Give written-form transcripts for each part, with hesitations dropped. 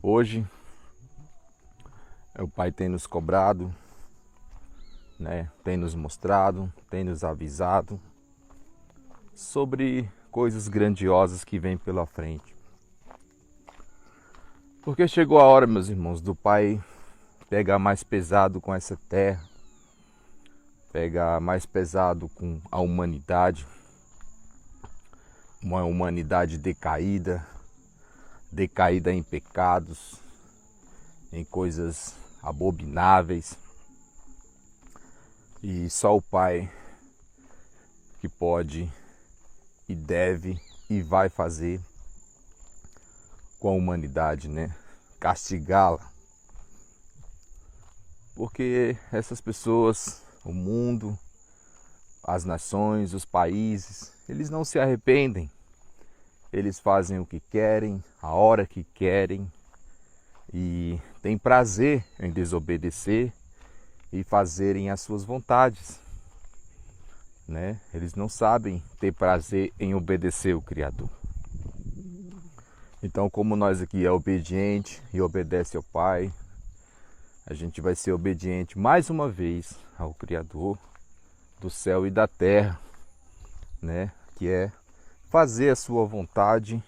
Hoje o Pai tem nos cobrado, né? Tem nos mostrado, tem nos avisado sobre coisas grandiosas que vêm pela frente. Porque chegou a hora, meus irmãos, do Pai pegar mais pesado com essa terra, pegar mais pesado com a humanidade, uma humanidade decaída em pecados, em coisas abomináveis. E só o Pai que pode e deve e vai fazer com a humanidade, né? Castigá-la. Porque essas pessoas, o mundo, as nações, os países, eles não se arrependem. Eles fazem o que querem, a hora que querem e têm prazer em desobedecer e fazerem as suas vontades, né? Eles não sabem ter prazer em obedecer o Criador. Então, como nós aqui é obediente e obedece ao Pai, a gente vai ser obediente mais uma vez ao Criador do céu e da terra, né? Que é fazer a sua vontade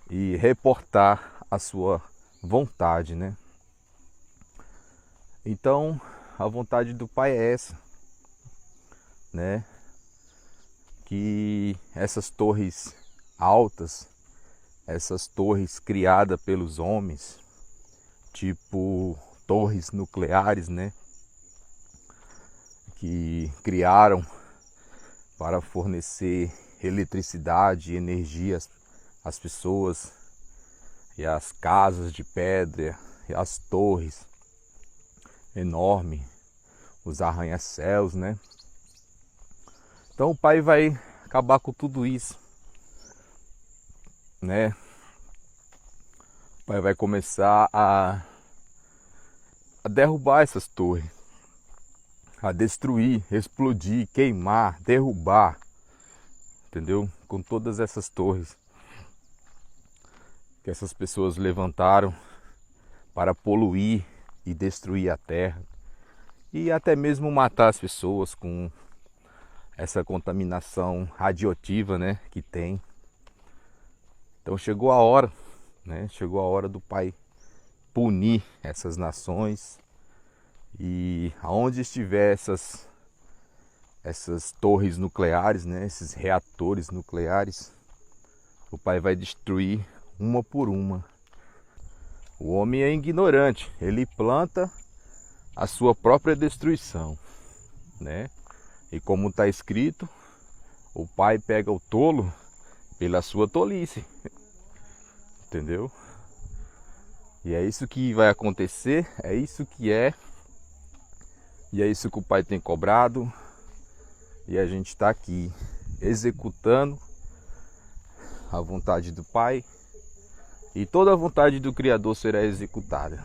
e reportar a sua vontade, né? Então, a vontade do Pai é essa, né? Que essas torres altas, essas torres criadas pelos homens, tipo torres nucleares, né? Que criaram para fornecer eletricidade e energia às pessoas, e as casas de pedra, e as torres enormes, os arranha-céus, né? Então o Pai vai acabar com tudo isso, né? O Pai vai começar a derrubar essas torres, a destruir, explodir, queimar, derrubar, entendeu? Com todas essas torres que essas pessoas levantaram para poluir e destruir a terra e até mesmo matar as pessoas com essa contaminação radioativa, né, que tem. Então chegou a hora, né? Chegou a hora do Pai punir essas nações, e aonde estiver essas torres nucleares, né, esses reatores nucleares, o Pai vai destruir uma por uma. O homem é ignorante, ele planta a sua própria destruição, né? E como está escrito, o Pai pega o tolo pela sua tolice, entendeu? E é isso que vai acontecer, é isso que é, e é isso que o Pai tem cobrado, e a gente está aqui executando a vontade do Pai, e toda a vontade do Criador será executada.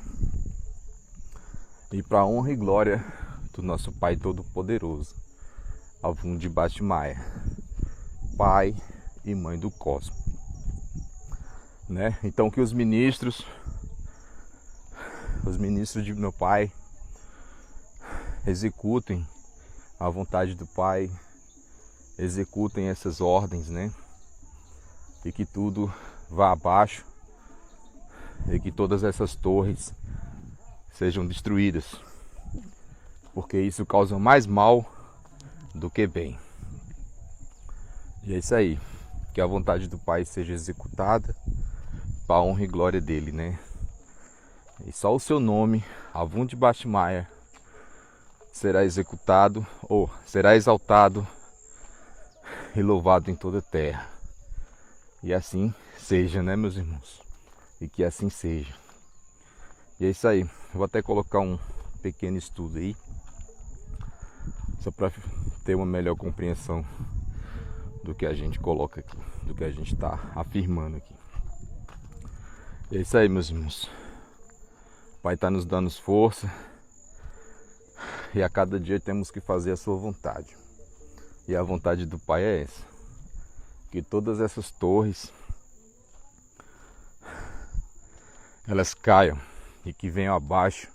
E para a honra e glória do nosso Pai Todo-Poderoso, Avum de Batmaia, Pai e Mãe do Cosmos, né? Então que os ministros de meu Pai executem a vontade do Pai, executem essas ordens, né? E que tudo vá abaixo, e que todas essas torres sejam destruídas, porque isso causa mais mal do que bem. E é isso aí, que a vontade do Pai seja executada para a honra e glória dele, né? E só o seu nome, Avum de Batmaia, será executado, ou será exaltado e louvado em toda a terra. E assim seja, né, meus irmãos? E que assim seja. E é isso aí. Eu vou até colocar um pequeno estudo aí, só para ter uma melhor compreensão do que a gente coloca aqui, do que a gente está afirmando aqui. E é isso aí, meus irmãos. O Pai está nos dando força, e a cada dia temos que fazer a sua vontade. E a vontade do Pai é essa: que todas essas torres elas caiam e que venham abaixo,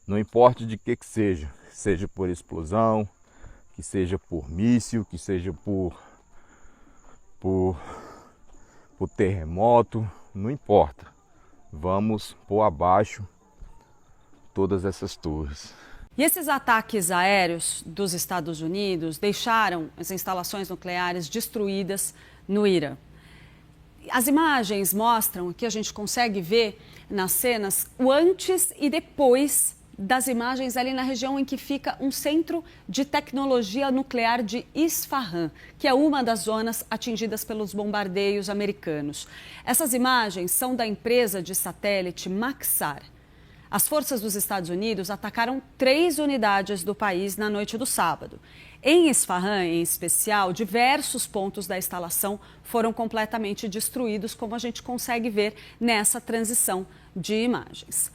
não importa de que seja por explosão, que seja por míssil, que seja por terremoto, não importa. Vamos pôr abaixo todas essas torres. E esses ataques aéreos dos Estados Unidos deixaram as instalações nucleares destruídas no Irã. As imagens mostram que a gente consegue ver nas cenas o antes e depois das imagens ali na região em que fica um centro de tecnologia nuclear de Isfahan, que é uma das zonas atingidas pelos bombardeios americanos. Essas imagens são da empresa de satélite Maxar. As forças dos Estados Unidos atacaram 3 unidades do país na noite do sábado. Em Isfahan, em especial, diversos pontos da instalação foram completamente destruídos, como a gente consegue ver nessa transição de imagens.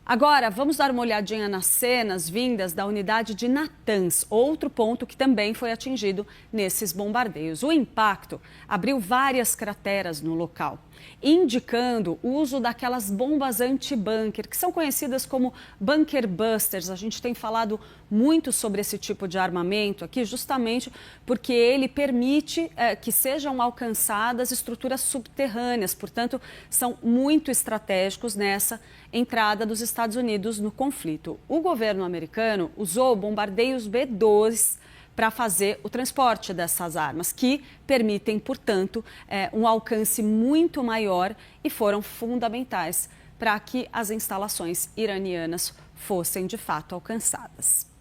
Agora, vamos dar uma olhadinha nas cenas vindas da unidade de Natanz, outro ponto que também foi atingido nesses bombardeios. O impacto abriu várias crateras no local, indicando o uso daquelas bombas anti-bunker, que são conhecidas como bunker busters. A gente tem falado muito sobre esse tipo de armamento aqui, justamente porque ele permite que sejam alcançadas estruturas subterrâneas, portanto, são muito estratégicos nessa entrada dos Estados Unidos no conflito. O governo americano usou bombardeios B-2 para fazer o transporte dessas armas, que permitem, portanto, um alcance muito maior e foram fundamentais para que as instalações iranianas fossem, de fato, alcançadas.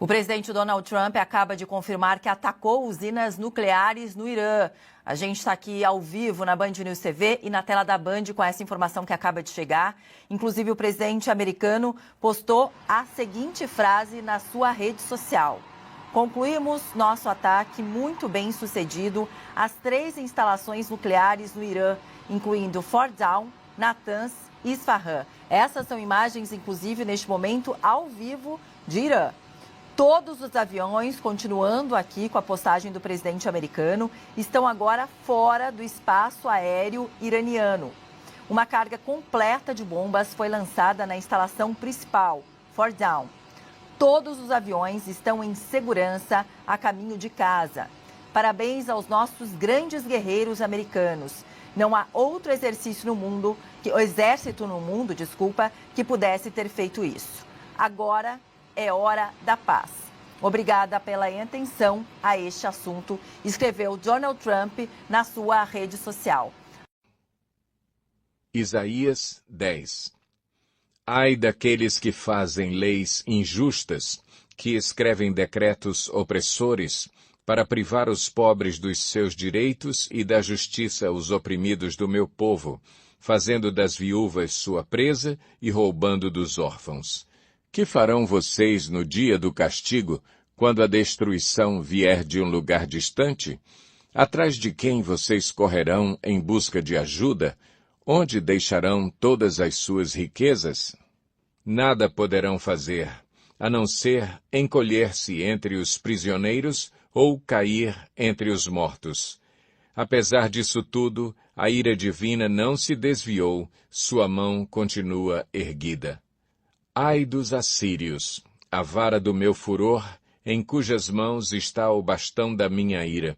O presidente Donald Trump acaba de confirmar que atacou usinas nucleares no Irã. A gente está aqui ao vivo na Band News TV e na tela da Band com essa informação que acaba de chegar. Inclusive, o presidente americano postou a seguinte frase na sua rede social: "Concluímos nosso ataque muito bem sucedido às 3 instalações nucleares no Irã, incluindo Fordow, Natanz e Isfahan." Essas são imagens, inclusive, neste momento, ao vivo de Irã. Todos os aviões, continuando aqui com a postagem do presidente americano, estão agora fora do espaço aéreo iraniano. Uma carga completa de bombas foi lançada na instalação principal, Fordow. Todos os aviões estão em segurança a caminho de casa. Parabéns aos nossos grandes guerreiros americanos. Não há outro exército no mundo, que pudesse ter feito isso. Agora é hora da paz. Obrigada pela atenção a este assunto, escreveu Donald Trump na sua rede social. Isaías 10. Ai daqueles que fazem leis injustas, que escrevem decretos opressores, para privar os pobres dos seus direitos e da justiça os oprimidos do meu povo, fazendo das viúvas sua presa e roubando dos órfãos. Que farão vocês no dia do castigo, quando a destruição vier de um lugar distante? Atrás de quem vocês correrão em busca de ajuda? Onde deixarão todas as suas riquezas? Nada poderão fazer, a não ser encolher-se entre os prisioneiros ou cair entre os mortos. Apesar disso tudo, a ira divina não se desviou, sua mão continua erguida. Ai dos assírios, a vara do meu furor, em cujas mãos está o bastão da minha ira.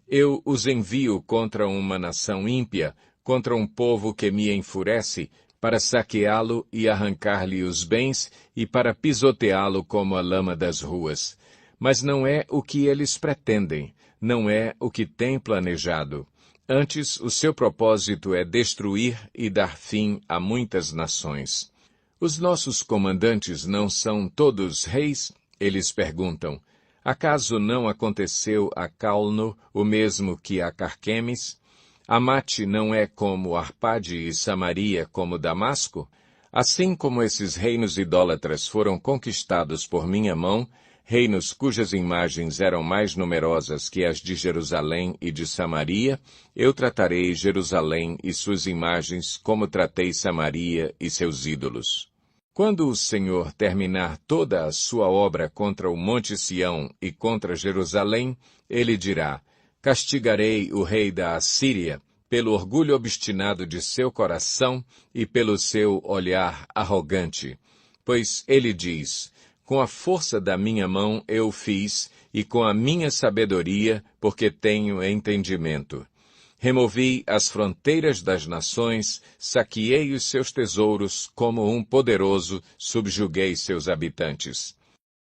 Eu os envio contra uma nação ímpia, contra um povo que me enfurece, para saqueá-lo e arrancar-lhe os bens e para pisoteá-lo como a lama das ruas. Mas não é o que eles pretendem, não é o que têm planejado. Antes, o seu propósito é destruir e dar fim a muitas nações. Os nossos comandantes não são todos reis? Eles perguntam. Acaso não aconteceu a Calno o mesmo que a Carquemes? Amate não é como Arpade e Samaria como Damasco? Assim como esses reinos idólatras foram conquistados por minha mão, reinos cujas imagens eram mais numerosas que as de Jerusalém e de Samaria, eu tratarei Jerusalém e suas imagens como tratei Samaria e seus ídolos. Quando o Senhor terminar toda a sua obra contra o Monte Sião e contra Jerusalém, ele dirá, castigarei o rei da Assíria, pelo orgulho obstinado de seu coração e pelo seu olhar arrogante. Pois ele diz: com a força da minha mão eu fiz, e com a minha sabedoria, porque tenho entendimento. Removi as fronteiras das nações, saqueei os seus tesouros, como um poderoso, subjuguei seus habitantes.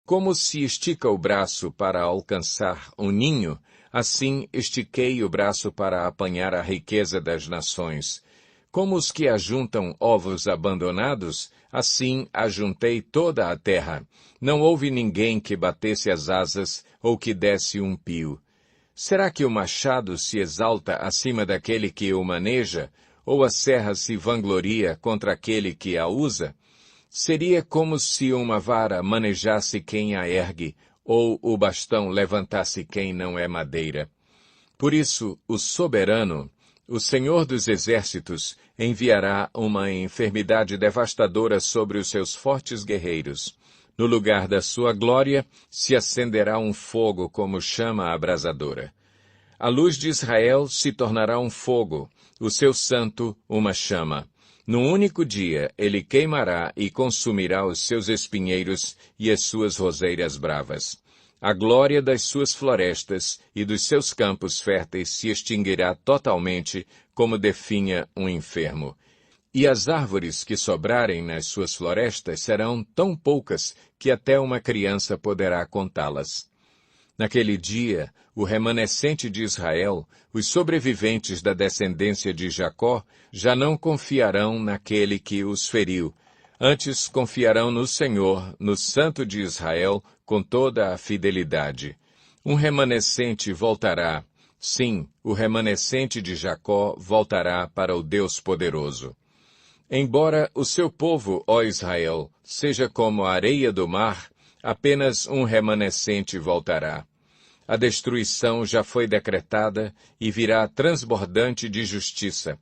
Como se estica o braço para alcançar um ninho, assim estiquei o braço para apanhar a riqueza das nações. Como os que ajuntam ovos abandonados, assim ajuntei toda a terra. Não houve ninguém que batesse as asas ou que desse um pio. Será que o machado se exalta acima daquele que o maneja, ou a serra se vangloria contra aquele que a usa? Seria como se uma vara manejasse quem a ergue, ou o bastão levantasse quem não é madeira. Por isso, o soberano, o Senhor dos exércitos, enviará uma enfermidade devastadora sobre os seus fortes guerreiros. No lugar da sua glória, se acenderá um fogo como chama abrasadora. A luz de Israel se tornará um fogo, o seu santo uma chama. Num único dia ele queimará e consumirá os seus espinheiros e as suas roseiras bravas. A glória das suas florestas e dos seus campos férteis se extinguirá totalmente, como definha um enfermo. E as árvores que sobrarem nas suas florestas serão tão poucas que até uma criança poderá contá-las. Naquele dia, o remanescente de Israel, os sobreviventes da descendência de Jacó, já não confiarão naquele que os feriu. Antes confiarão no Senhor, no Santo de Israel, com toda a fidelidade. Um remanescente voltará. Sim, o remanescente de Jacó voltará para o Deus poderoso. Embora o seu povo, ó Israel, seja como a areia do mar, apenas um remanescente voltará. A destruição já foi decretada e virá transbordante de justiça.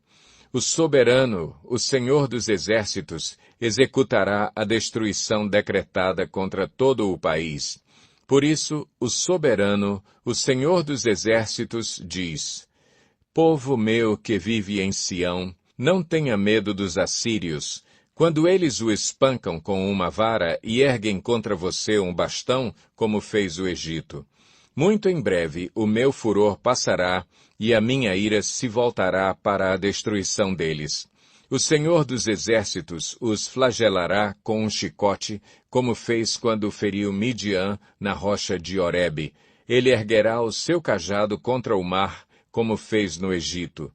O soberano, o Senhor dos exércitos, executará a destruição decretada contra todo o país. Por isso, o soberano, o Senhor dos exércitos, diz: Povo meu que vive em Sião, não tenha medo dos assírios. Quando eles o espancam com uma vara e erguem contra você um bastão, como fez o Egito. Muito em breve o meu furor passará e a minha ira se voltará para a destruição deles. O Senhor dos exércitos os flagelará com um chicote, como fez quando feriu Midian na rocha de Horebe. Ele erguerá o seu cajado contra o mar, como fez no Egito.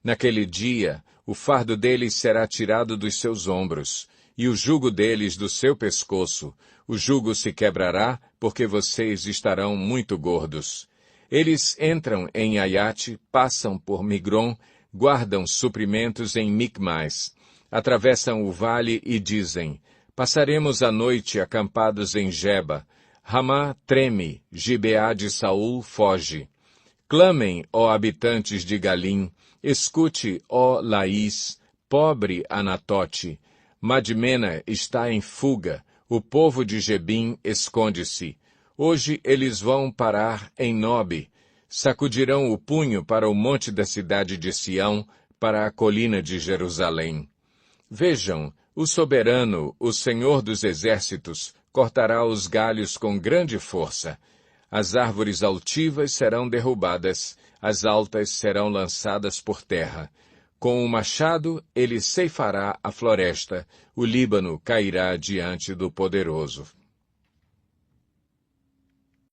Naquele dia, o fardo deles será tirado dos seus ombros, e o jugo deles do seu pescoço. O jugo se quebrará, porque vocês estarão muito gordos. Eles entram em Aiate, passam por Migron, guardam suprimentos em Micmais. Atravessam o vale e dizem: Passaremos a noite acampados em Geba. Ramá treme, Gibeá de Saul foge. Clamem, ó habitantes de Galim, escute, ó Laís, pobre Anatote. Madmena está em fuga, o povo de Gebim esconde-se. Hoje eles vão parar em Nobe, sacudirão o punho para o monte da cidade de Sião, para a colina de Jerusalém. Vejam, o soberano, o Senhor dos exércitos, cortará os galhos com grande força. As árvores altivas serão derrubadas, as altas serão lançadas por terra. Com o machado ele ceifará a floresta, o Líbano cairá diante do Poderoso.